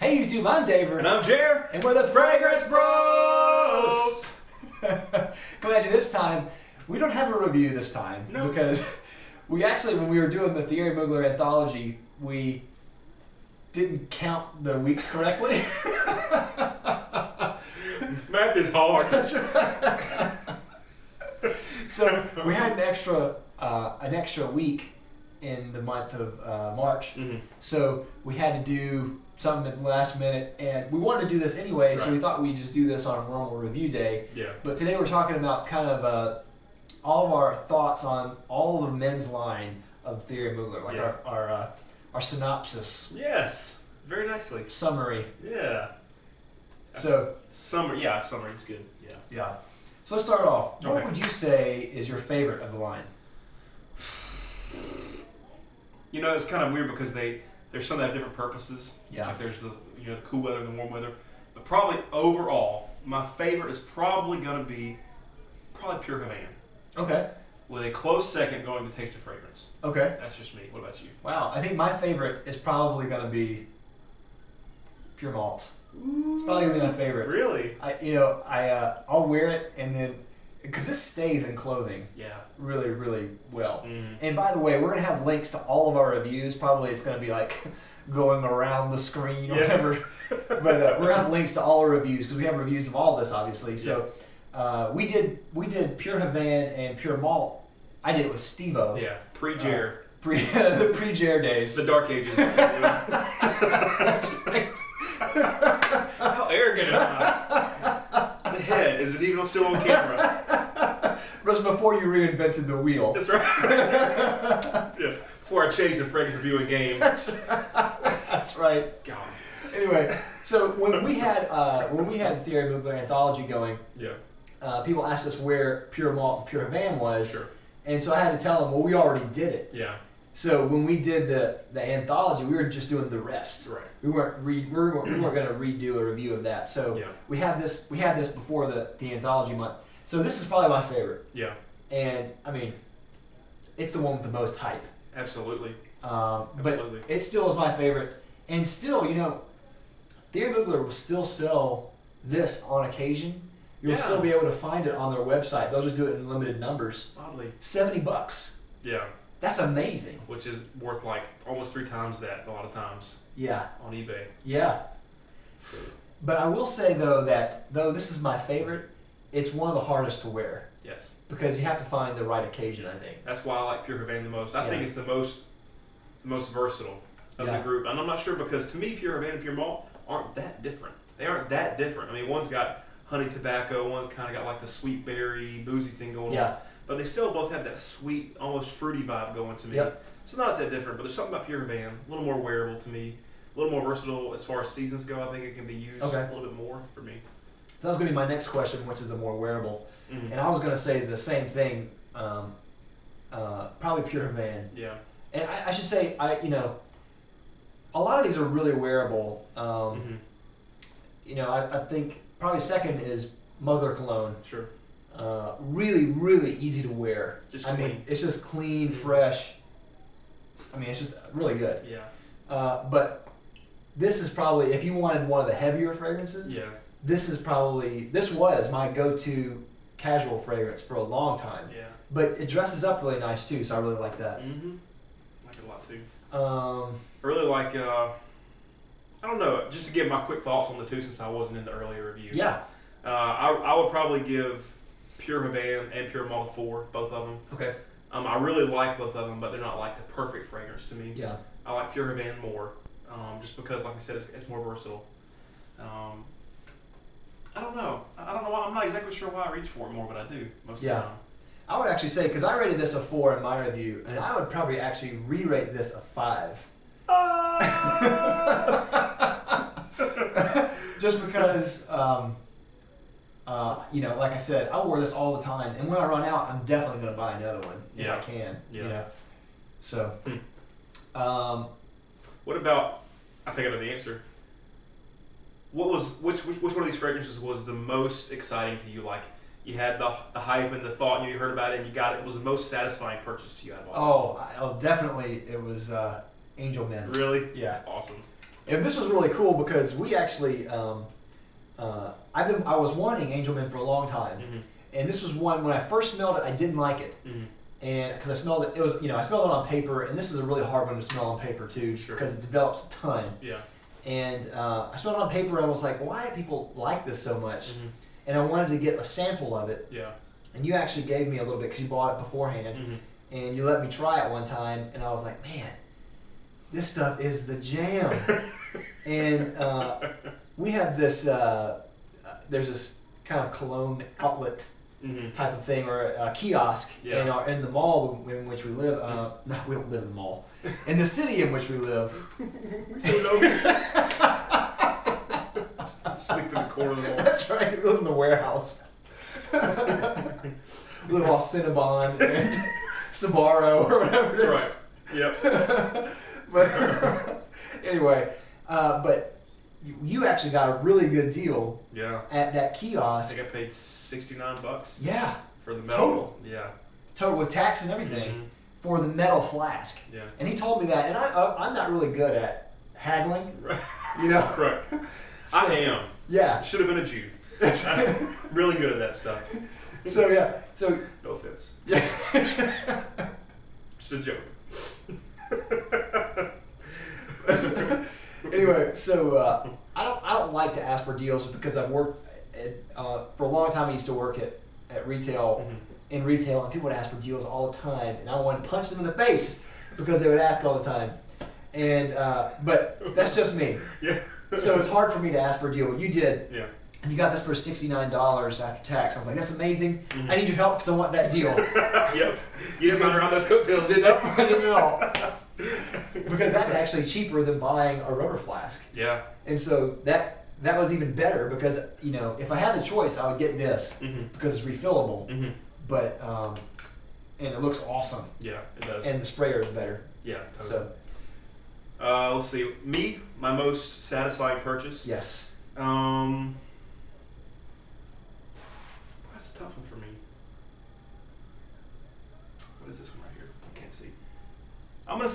Hey YouTube, I'm David. And I'm Jer. And we're the Fragrance Bros! Come at you this time. We don't have a review this time. No. Because we actually, when we were doing the Thierry Mugler anthology, we didn't count the weeks correctly. Math is hard. That's right. So we had an extra week in the month of March. Mm-hmm. So we had to do something at the last minute, and we wanted to do this anyway, so we thought we'd just do this on a normal review day. Yeah. But today we're talking about kind of all of our thoughts on all of the men's line of Thierry Mugler, like our synopsis. Yes. Very nicely. Summary. Yeah. So summary is good. Yeah. Yeah. So let's start off. What Okay. would you say is your favorite of the line? You know, it's kind of weird because there's some that have different purposes. Yeah. Like there's the cool weather and the warm weather. But probably overall, my favorite is probably gonna be Pure Havana. Okay. With a close second going to Taste of Fragrance. Okay. That's just me. What about you? Wow. I think my favorite is probably going to be Pure Malt. It's probably going to be my favorite. Really? I'll wear it and then, because this stays in clothing Yeah. really, really well. Mm. And by the way, we're going to have links to all of our reviews. Probably it's going to be like going around the screen or whatever. But we're going to have links to all our reviews because we have reviews of all this, obviously. So we did Pure Havana and Pure Malt. I did it with Steve-O. Yeah. Pre-Jer. The pre-Jer days. The dark ages. That's right. How arrogant am I? The head, is it even still on camera? It was before you reinvented the wheel. That's right. Yeah. Before I changed the fragrance reviewing game. That's right. God. Anyway, so when we had Thierry Mugler anthology going, people asked us where Pure Malt and Pure Havana was, and so I had to tell them, well, we already did it. Yeah. So when we did the anthology, we were just doing the rest. Right. We weren't going to redo a review of that. So we had this before the anthology month. So this is probably my favorite. Yeah. And I mean, it's the one with the most hype. Absolutely. But it still is my favorite. And still, Thierry Mugler will still sell this on occasion. You'll still be able to find it on their website. They'll just do it in limited numbers. Oddly. $70. Yeah. That's amazing. Which is worth like almost 3 times that a lot of times. Yeah. On eBay. Yeah. But I will say though that though this is my favorite, it's one of the hardest to wear. Yes. Because you have to find the right occasion, I think. That's why I like Pure Havana the most. I think it's the most versatile of the group. And I'm not sure because to me Pure Havana and Pure Malt aren't that different. They aren't that different. I mean, one's got honey tobacco, one's kind of got like the sweet berry, boozy thing going on. But they still both have that sweet, almost fruity vibe going to me. Yep. So not that different, but there's something about Pure Havana, a little more wearable to me, a little more versatile as far as seasons go. I think it can be used a little bit more for me. So that was going to be my next question, which is the more wearable. Mm-hmm. And I was going to say the same thing, probably Pure Havana. Yeah. And I should say, a lot of these are really wearable. I think probably second is Mugler Cologne. Sure. Really, really easy to wear. Just clean. I mean, it's just clean, fresh. I mean, it's just really good. Yeah. But this is probably, if you wanted one of the heavier fragrances, this was my go-to casual fragrance for a long time. Yeah. But it dresses up really nice too, so I really like that. Mm-hmm. I like it a lot too. I really like, I don't know, just to give my quick thoughts on the two since I wasn't in the earlier review. Yeah. I would probably give Pure Havana and Pure Malt 4, both of them. Okay. I really like both of them, but they're not like the perfect fragrance to me. Yeah. I like Pure Havana more, just because, like I said, it's more versatile. I don't know. I'm not exactly sure why I reach for it more, but I do most of the time. I would actually say, because I rated this a 4 in my review, and I would probably actually re-rate this a 5. Just because, like I said, I wore this all the time, and when I run out, I'm definitely going to buy another one if I can. Yeah. So. What about? I think I know the answer. Which one of these fragrances was the most exciting to you? Like you had the hype and the thought, and you heard about it, and you got it. Was the most satisfying purchase to you out of all? Oh, definitely it was Angel Men. Really? Yeah. Awesome. And this was really cool because we actually, I was wanting Angel Mint for a long time, and this was one when I first smelled it, I didn't like it, and because I smelled it, I smelled it on paper, and this is a really hard one to smell on paper too, because it develops a ton. Yeah. And I smelled it on paper, and I was like, why do people like this so much? And I wanted to get a sample of it. Yeah. And you actually gave me a little bit because you bought it beforehand, and you let me try it one time, and I was like, man, this stuff is the jam. And we have this, there's this kind of cologne outlet type of thing, or a kiosk in the mall in which we live. No, we don't live in the mall. In the city in which we live. Sleep in the corner of the mall. That's right, we live in the warehouse. We live off Cinnabon and Sbarro or whatever. That's right. Yep. But anyway, but you actually got a really good deal. Yeah. At that kiosk. I think I paid $69. Yeah. For the metal. Total. Yeah. Total with tax and everything for the metal flask. Yeah. And he told me that, and I'm not really good at haggling. Right. You know. Right. So, I am. Yeah. Should have been a Jew. I'm really good at that stuff. So yeah. So no offense. Yeah. Just a joke. Anyway, so I don't like to ask for deals because I've worked for a long time. I used to work at retail in retail, and people would ask for deals all the time, and I wanted to punch them in the face because they would ask all the time. And but that's just me. Yeah. So it's hard for me to ask for a deal. But you did. Yeah. And you got this for $69 after tax. I was like, that's amazing. I need your help because I want that deal. Yep. You didn't mind around those coattails, did you? Nope, I didn't at all. Because that's actually cheaper than buying a rubber flask. Yeah. And so that was even better because, you know, if I had the choice, I would get this because it's refillable. But, and it looks awesome. Yeah, it does. And the sprayer is better. Yeah, totally. So. Let's see. Me, my most satisfying purchase. Yes. That's a tough one for me. What is this one right here? I can't see. I'm gonna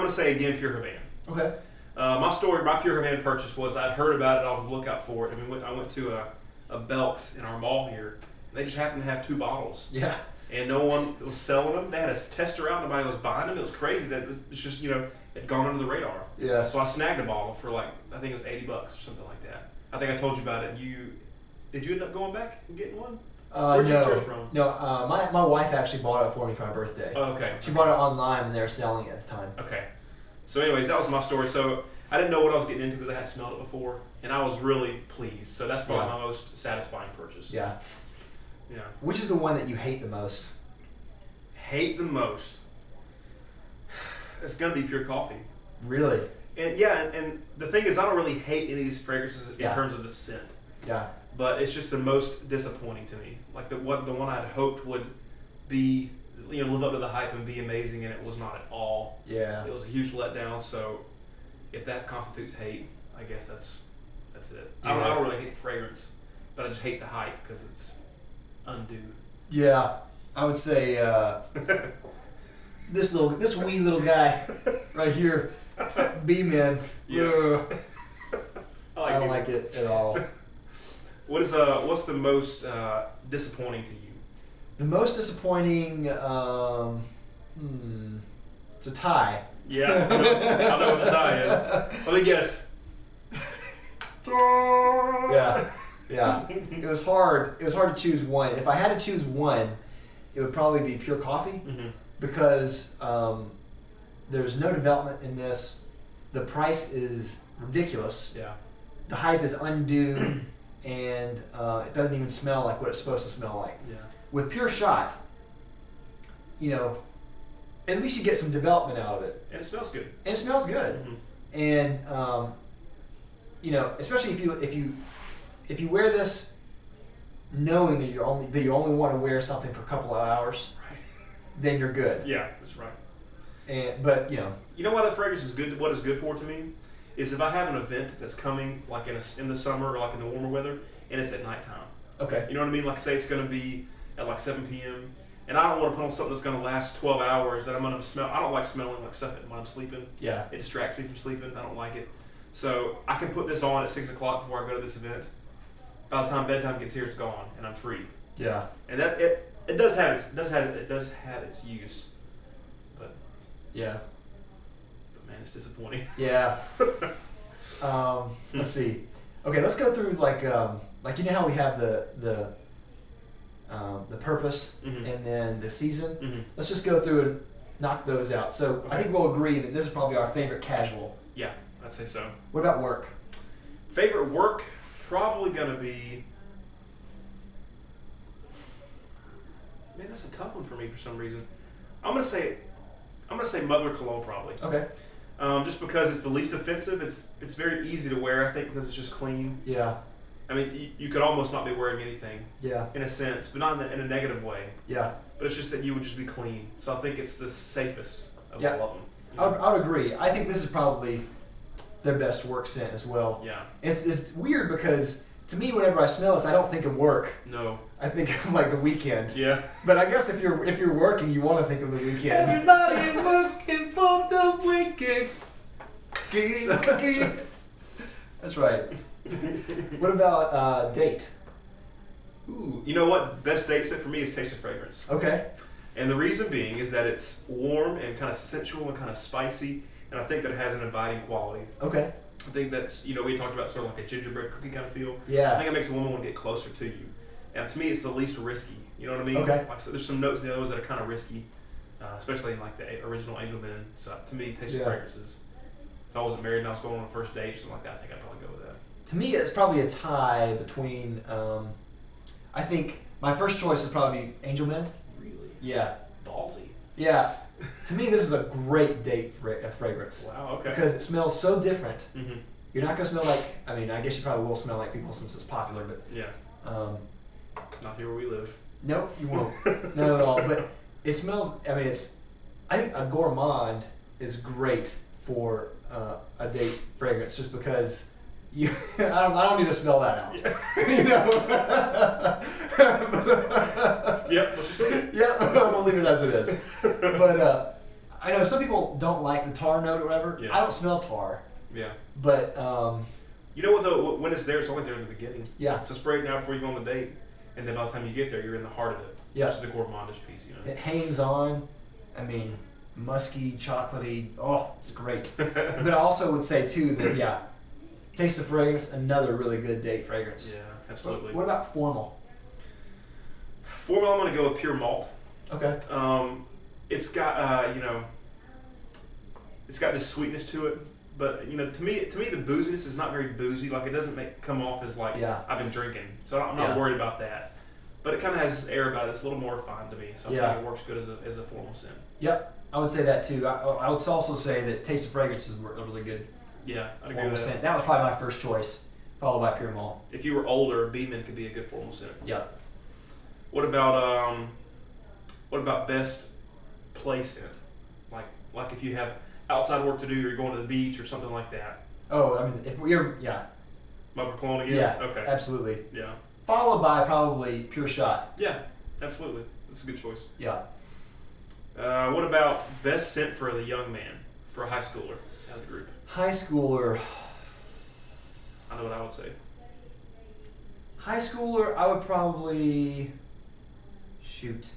say again, Pure Havana. Okay. My Pure Havana purchase was I'd heard about it. I was on the lookout for it. I mean, I went to a Belk's in our mall here. They just happened to have 2 bottles. Yeah. And no one was selling them. They had a tester out. Nobody was buying them. It was crazy that it's just, you know, it had gone under the radar. Yeah. So I snagged a bottle for like, I think it was $80 or something like that. I think I told you about it. Did you end up going back and getting one? Where'd you get yours from? No, my wife actually bought it for me for my birthday. Oh, okay. She bought it online and they were selling it at the time. Okay. So anyways, that was my story. So I didn't know what I was getting into because I hadn't smelled it before. And I was really pleased. So that's probably my most satisfying purchase. Yeah. Yeah. Which is the one that you hate the most? Hate the most? It's going to be Pure Coffee. Really? And yeah, and the thing is, I don't really hate any of these fragrances in terms of the scent. Yeah. But it's just the most disappointing to me. Like the one I'd hoped would be, you know, live up to the hype and be amazing, and it was not at all. Yeah. It was a huge letdown. So if that constitutes hate, I guess that's it. Yeah. I don't really hate the fragrance, but I just hate the hype because it's undue. Yeah. I would say this wee little guy right here, B-Man. Yeah. I don't like it at all. What's the most disappointing to you? The most disappointing, it's a tie. Yeah, I know what the tie is. Let me guess. Yeah. It was hard. It was hard to choose one. If I had to choose one, it would probably be Pure Coffee because there's no development in this. The price is ridiculous. Yeah. The hype is undue, and it doesn't even smell like what it's supposed to smell like. Yeah. With Pure Shot, you know, at least you get some development out of it. And it smells good. And it smells good. And you know, especially if you wear this knowing that you only want to wear something for a couple of hours, then you're good. Yeah, that's right. But you know what the fragrance is good. What is good for to me is if I have an event that's coming like in the summer or like in the warmer weather, and it's at nighttime. Okay. You know what I mean? Like say it's going to be at like 7 p.m. And I don't want to put on something that's going to last 12 hours that I'm going to smell. I don't like smelling like stuff when I'm sleeping. Yeah. It distracts me from sleeping. I don't like it. So I can put this on at 6 o'clock before I go to this event. By the time bedtime gets here, it's gone, and I'm free. Yeah. And that it does have its use, but yeah. But man, it's disappointing. Yeah. Let's see. Okay, let's go through like you know how we have the purpose and then the season. Mm-hmm. Let's just go through and knock those out. So Okay. I think we'll agree that this is probably our favorite casual. Yeah, I'd say so. What about work? Favorite work, probably gonna be. Man, that's a tough one for me for some reason. I'm gonna say Mugler cologne probably. Okay. Just because it's the least offensive. It's very easy to wear. I think because it's just clean. Yeah. I mean, you could almost not be wearing anything. Yeah. In a sense, but not in a negative way. Yeah. But it's just that you would just be clean. So I think it's the safest of Yeah. all of them. I would agree. I think this is probably their best work scent as well. Yeah. It's weird because to me, whenever I smell this, I don't think of work. No. I think of like the weekend. Yeah. But I guess if you're working, you want to think of the weekend. Everybody working for the weekend. That's right. What about date? Ooh, you know what? Best date scent for me is Taste of Fragrance. Okay. And the reason being is that it's warm and kind of sensual and kind of spicy, and I think that it has an inviting quality. Okay. I think that's, we talked about sort of like a gingerbread cookie kind of feel. Yeah. I think it makes a woman want to get closer to you. And to me, it's the least risky. You know what I mean? Okay. Like, so there's some notes in the others that are kind of risky, especially in like the original Angel Men. So to me, Taste of Fragrance is, if I wasn't married and I was going on a first date or something like that, I think I'd probably go with that. To me, it's probably a tie between, I think my first choice would probably be Angel Men. Really? Yeah. Ballsy. Yeah. To me, this is a great date fragrance. Wow, okay. Because it smells so different. Mm-hmm. You're not going to smell like, I mean, I guess you probably will smell like people since it's popular, but... Yeah. Not here where we live. Nope, you won't. Not at all. But it smells, I mean, I think a gourmand is great for a date fragrance just because I don't need to smell that out. Yeah. You know? Yep, what you saying? Yeah, we'll leave it as it is. But I know some people don't like the tar note or whatever. Yeah. I don't smell tar. Yeah. But you know what though? When it's there, it's only there in the beginning. yeah, So spray it now before you go on the date, and then by the time you get there, you're in the heart of it. Yeah. Which is the gourmandish piece, it hangs on. I mean, musky, chocolatey. Oh, it's great. But I also would say too that yeah, Taste of Fragrance, another really good date fragrance. Yeah, absolutely. What about formal? Formal, I'm gonna go with pure malt. Okay. It's got it's got this sweetness to it, but to me the booziness is not very boozy. Like it doesn't come off as like I've been drinking, so I'm not worried about that. But it kind of has this air about it that's a little more refined to me, so I think it works good as a formal scent. Yep, I would say that too. I would also say that Taste of Fragrance is a really good Yeah, I'd agree formal with that. scent. That was probably my first choice, followed by Pure Malt. If you were older, Beeman could be a good formal scent. Yeah. What about best play scent? Like if you have outside work to do, or you're going to the beach or something like that. Oh, I mean, if we're Mugler cologne again? Yeah. Okay. Absolutely. Yeah. Followed by probably Pure Shot. Yeah, absolutely. That's a good choice. Yeah. What about best scent for the young man, for a high schooler out of the group? High schooler. I know what I would say. High schooler, I would probably shoot.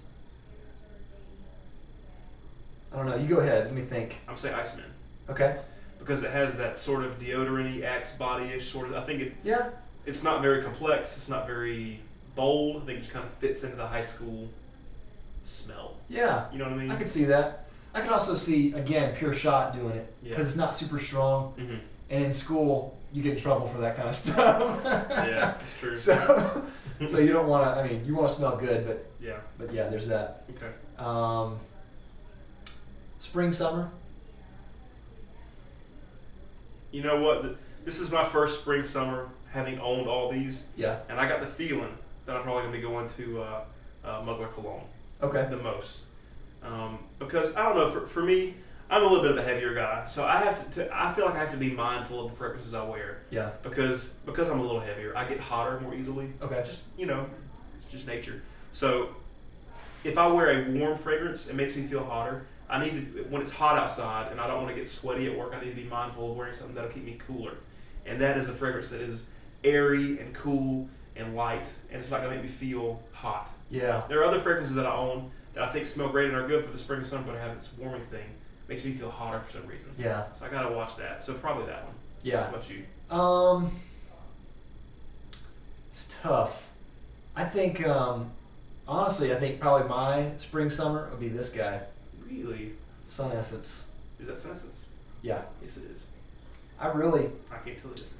I don't know. You go ahead. Let me think. I'm gonna say Iceman. Okay. Because it has that sort of deodorant-y, Axe body-ish sort of. I think Yeah. it's not very complex. It's not very bold. I think it just kind of fits into the high school smell. Yeah. You know what I mean? I could see that. I could also see again Pure Shot doing it because it's not super strong, Mm-hmm. and in school you get in trouble for that kind of stuff. Yeah, it's true. So you don't want to. I mean, you want to smell good, but yeah, there's that. Okay. Spring, summer. You know what? This is my first spring, summer, having owned all these, Yeah. and I got the feeling that I'm probably gonna be going to Mugler cologne Okay. the most, because I don't know. For me, I'm a little bit of a heavier guy, so I have to. I feel like I have to be mindful of the fragrances I wear. Yeah. Because I'm a little heavier, I get hotter more easily. Okay. Just it's just nature. So if I wear a warm fragrance, it makes me feel hotter. I need to, when it's hot outside and I don't want to get sweaty at work, I need to be mindful of wearing something that'll keep me cooler. And that is a fragrance that is airy and cool and light, and it's not going to make me feel hot. Yeah. There are other fragrances that I own that I think smell great and are good for the spring and summer, but I have this warming thing. Makes me feel hotter for some reason. Yeah. So I got to watch that. So probably that one. Yeah. How about you? It's tough. I think, honestly, I think probably my spring summer would be this guy. Really? Sun Essence. Is that Sun Essence? Yeah. Yes, it is. I can't tell the difference.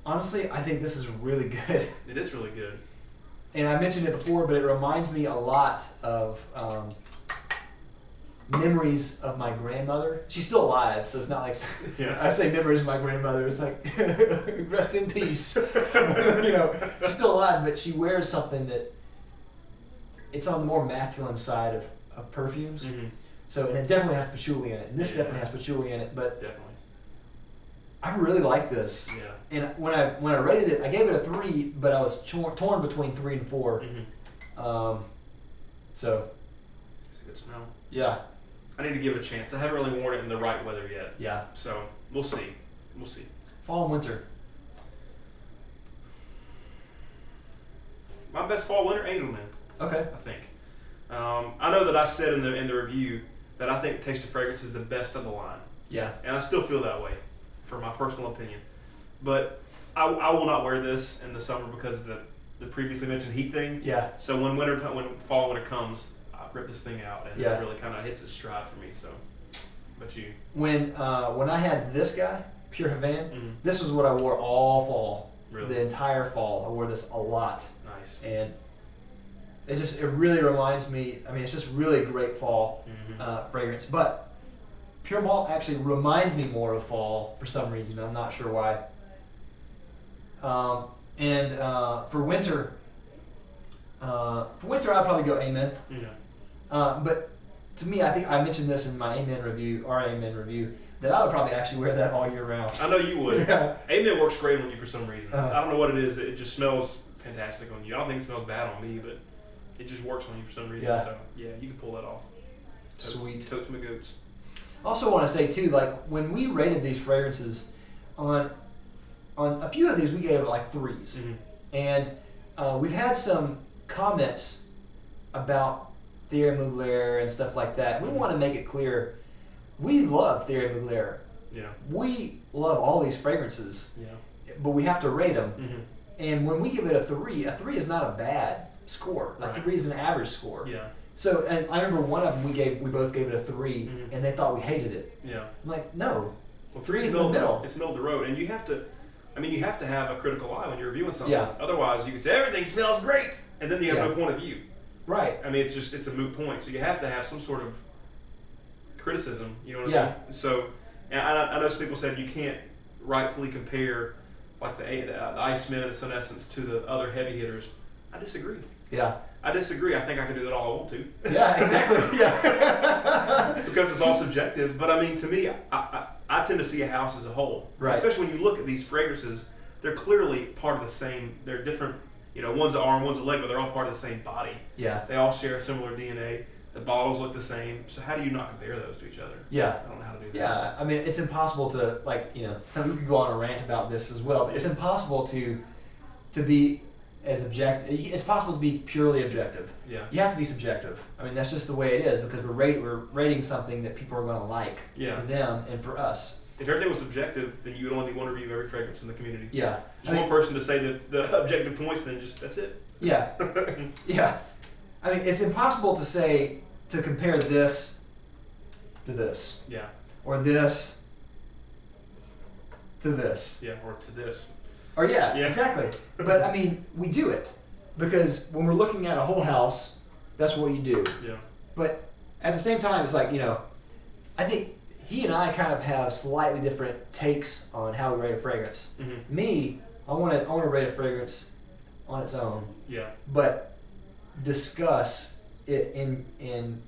Honestly, I think this is really good. It is really good. And I mentioned it before, but it reminds me a lot of memories of my grandmother. She's still alive, so it's not like I say memories of my grandmother. It's like rest in peace. She's still alive, but she wears something that it's on the more masculine side of perfumes. Mm-hmm. So, and it definitely has patchouli in it, and this definitely has patchouli in it. But definitely, I really like this. Yeah. And when I rated it, I gave it a 3, but I was torn between 3 and 4. Mm-hmm. So. It's a good smell. Yeah. I need to give it a chance. I haven't really worn it in the right weather yet. Yeah. So we'll see. We'll see. Fall and winter. My best fall winter, Angelman. Okay. I think. I know that I said in the review that I think Taste of Fragrance is the best of the line. Yeah. And I still feel that way, for my personal opinion. But I will not wear this in the summer because of the previously mentioned heat thing. Yeah. So when fall and winter comes, I rip this thing out and it really kind of hits its stride for me. So, but you. When I had this guy, Pure Havana, mm-hmm. this was what I wore all fall. Really? The entire fall. I wore this a lot. Nice. And it really reminds me. I mean, it's just really great fall mm-hmm. fragrance. But Pure Malt actually reminds me more of fall for some reason. I'm not sure why. And for winter, I'd probably go Amen. Yeah. But to me, I think I mentioned this in my Amen review, our Amen review, that I would probably actually wear that all year round. I know you would. Yeah. Amen works great on you for some reason. I don't know what it is. It just smells fantastic on you. I don't think it smells bad on me, but it just works on you for some reason. Yeah. So yeah, you can pull that off. Sweet. Totes my goats. I also want to say too, like when we rated these fragrances, on a few of these we gave it like 3s, mm-hmm. and we've had some comments about Thierry Mugler and stuff like that. We want to make it clear, we love Thierry Mugler. Yeah. We love all these fragrances. Yeah. But we have to rate them. Mm-hmm. And when we give it a 3 is not a bad score. A 3 is an average score. Yeah. So, and I remember one of them we both gave it a 3, mm-hmm. and they thought we hated it. Yeah. I'm like, no. Well, 3 is in the middle. It's middle of the road, and you have to have a critical eye when you're reviewing something. Yeah. Otherwise, you could say everything smells great, and then you have no point of view. Right. I mean, it's a moot point. So you have to have some sort of criticism. You know what I mean? So, and I know some people said you can't rightfully compare like the Iceman and the Sun Essence to the other heavy hitters. I disagree. Yeah. I disagree. I think I can do that all I want to. Yeah, exactly. Yeah. Because it's all subjective. But I mean, to me, I tend to see a house as a whole. Right. Especially when you look at these fragrances, they're clearly part of the same. They're different. You know, one's an arm, one's a leg, but they're all part of the same body. Yeah. They all share a similar DNA. The bottles look the same. So how do you not compare those to each other? Yeah. I don't know how to do that. Yeah. I mean, it's impossible to we could go on a rant about this as well, but it's impossible to be as objective. It's possible to be purely objective. Yeah. You have to be subjective. I mean, that's just the way it is because we're rating something that people are going to like for them and for us. If everything was subjective, then you would only need one review of every fragrance in the community. Yeah. Just one person to say the objective points, then that's it. Yeah. Yeah. I mean, it's impossible to compare this to this. Yeah. Or this to this. Yeah, or to this. Or yeah, exactly. But I mean, we do it because when we're looking at a whole house, that's what you do. Yeah. But at the same time, it's like, I think he and I kind of have slightly different takes on how we rate a fragrance. Mm-hmm. Me, I want to rate a fragrance on its own. Yeah. But discuss it in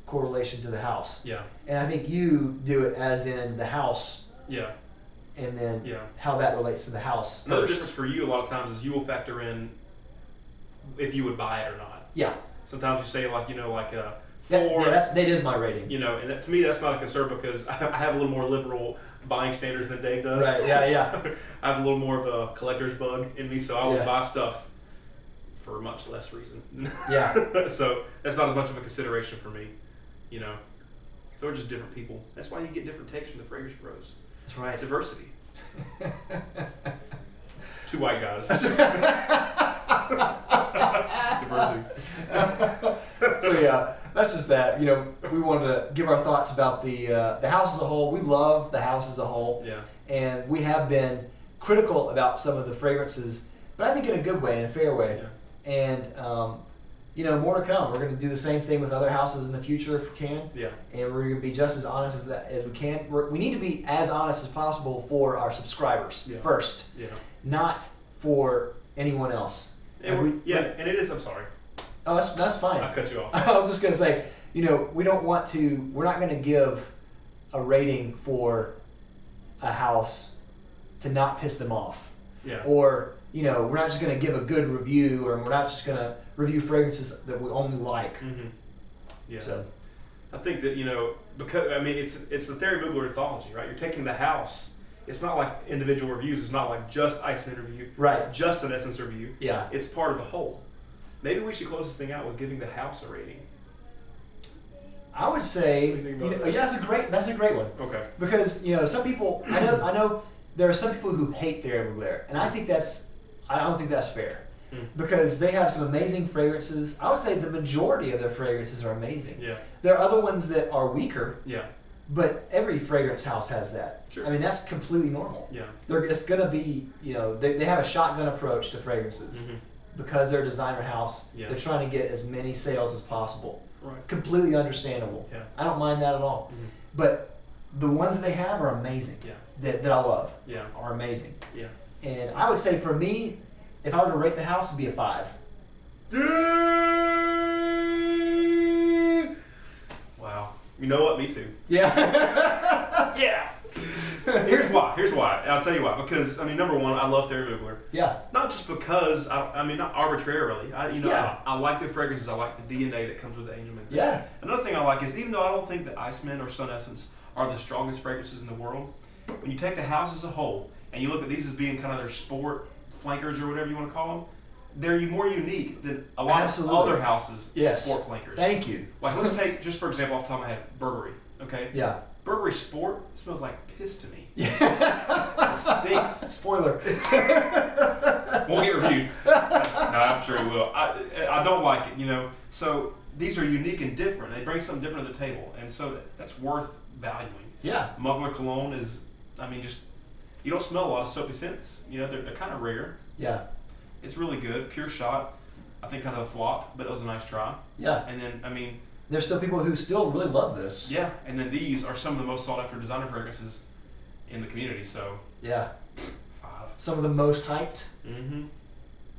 correlation to the house. Yeah. And I think you do it as in the house. Yeah. And then how that relates to the house. Another difference for you a lot of times is you will factor in if you would buy it or not. Yeah. Sometimes you say like 4. That is my rating. And to me that's not a concern because I have a little more liberal buying standards than Dave does. Right. Yeah. I have a little more of a collector's bug in me, so I will buy stuff for much less reason. Yeah. So that's not as much of a consideration for me. So we're just different people. That's why you get different takes from the Fragrance Bros. That's right. It's diversity. 2 white guys. Diversity. So that's just that. We wanted to give our thoughts about the house as a whole. We love the house as a whole. Yeah. And we have been critical about some of the fragrances, but I think in a good way, in a fair way. Yeah. And more to come. We're going to do the same thing with other houses in the future if we can. Yeah. And we're going to be just as honest as we can. We need to be as honest as possible for our subscribers first. Yeah. Not for anyone else. And and it is. I'm sorry. Oh, that's fine. I cut you off. I was just going to say, we don't want to. We're not going to give a rating for a house to not piss them off. Yeah. Or we're not just going to give a good review, or we're not just going to review fragrances that we only like. Mm-hmm. Yeah. So, I think that because it's the Thierry Mugler anthology, right? You're taking the house. It's not like individual reviews. It's not like just Iceman review, right? Just an Essence review. Yeah. It's part of the whole. Maybe we should close this thing out with giving the house a rating. I would say, that's a great one. Okay. Because some people, I know there are some people who hate Thierry Mugler, and I don't think that's fair. Because they have some amazing fragrances. I would say the majority of their fragrances are amazing. Yeah. There are other ones that are weaker. Yeah. But every fragrance house has that. Sure. I mean, that's completely normal. Yeah. It's going to be, they have a shotgun approach to fragrances. Mm-hmm. Because they're a designer house. Yeah. They're trying to get as many sales as possible. Right. Completely understandable. Yeah. I don't mind that at all. Mm-hmm. But the ones that they have are amazing. Yeah. That I love. Yeah. Are amazing. Yeah. And I would say for me, if I were to rate the house, it'd be a 5. Wow. You know what? Me too. Yeah. Yeah. Here's why. I'll tell you why. Because number one, I love Thierry Mugler. Yeah. Not just because not arbitrarily. I like the fragrances. I like the DNA that comes with the Angel Man. Yeah. Another thing I like is even though I don't think that Iceman or Sun Essence are the strongest fragrances in the world, when you take the house as a whole and you look at these as being kind of their sport flankers or whatever you want to call them, they're more unique than a lot of other houses' sport flankers. Thank you. Like let's take just for example off the top of my head, Burberry. Okay. Yeah. Burberry Sport smells like piss to me. Yeah. It stinks. Spoiler. Won't get reviewed. No, I'm sure it will. I don't like it, So these are unique and different. They bring something different to the table, and so that's worth valuing. Yeah. Mugler cologne is, just you don't smell a lot of soapy scents. They're kind of rare. Yeah. It's really good. Pure Shot, I think kind of a flop, but it was a nice try. Yeah. And then there's still people who still really love this. Yeah, and then these are some of the most sought after designer fragrances in the community. So yeah, 5. Some of the most hyped. Mm-hmm.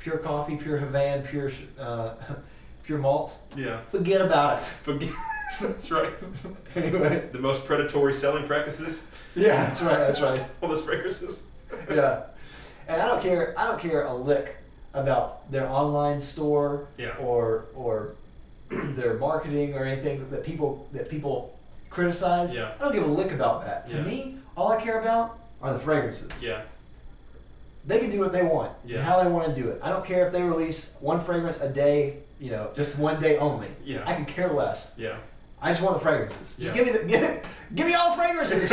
Pure coffee, pure Havana, pure malt. Yeah. Forget about it. That's right. Anyway, the most predatory selling practices. Yeah, that's right. That's right. All those fragrances. Yeah, and I don't care a lick about their online store. Yeah. Or their marketing or anything that people criticize. Yeah. I don't give a lick about that. To me, all I care about are the fragrances. Yeah. They can do what they want and how they want to do it. I don't care if they release one fragrance a day, just one day only. Yeah. I can care less. Yeah. I just want the fragrances. Just Yeah. give me all the fragrances.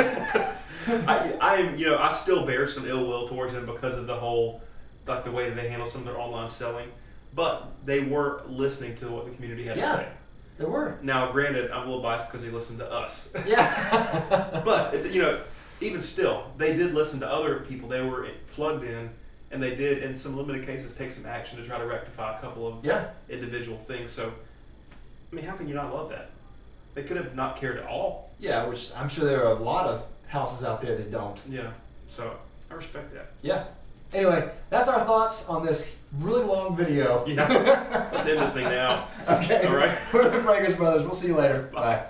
I still bear some ill will towards them because of the whole, like the way that they handle some of their online selling. But they were listening to what the community had to say. They were. Now, granted, I'm a little biased because they listened to us. Yeah. But, even still, they did listen to other people. They were plugged in, and they did, in some limited cases, take some action to try to rectify a couple of individual things. So, how can you not love that? They could have not cared at all. Yeah, which I'm sure there are a lot of houses out there that don't. Yeah. So, I respect that. Yeah. Anyway, that's our thoughts on this really long video. Yeah. Let's end this thing now. Okay. All right. We're the Fragrance Brothers. We'll see you later. Bye.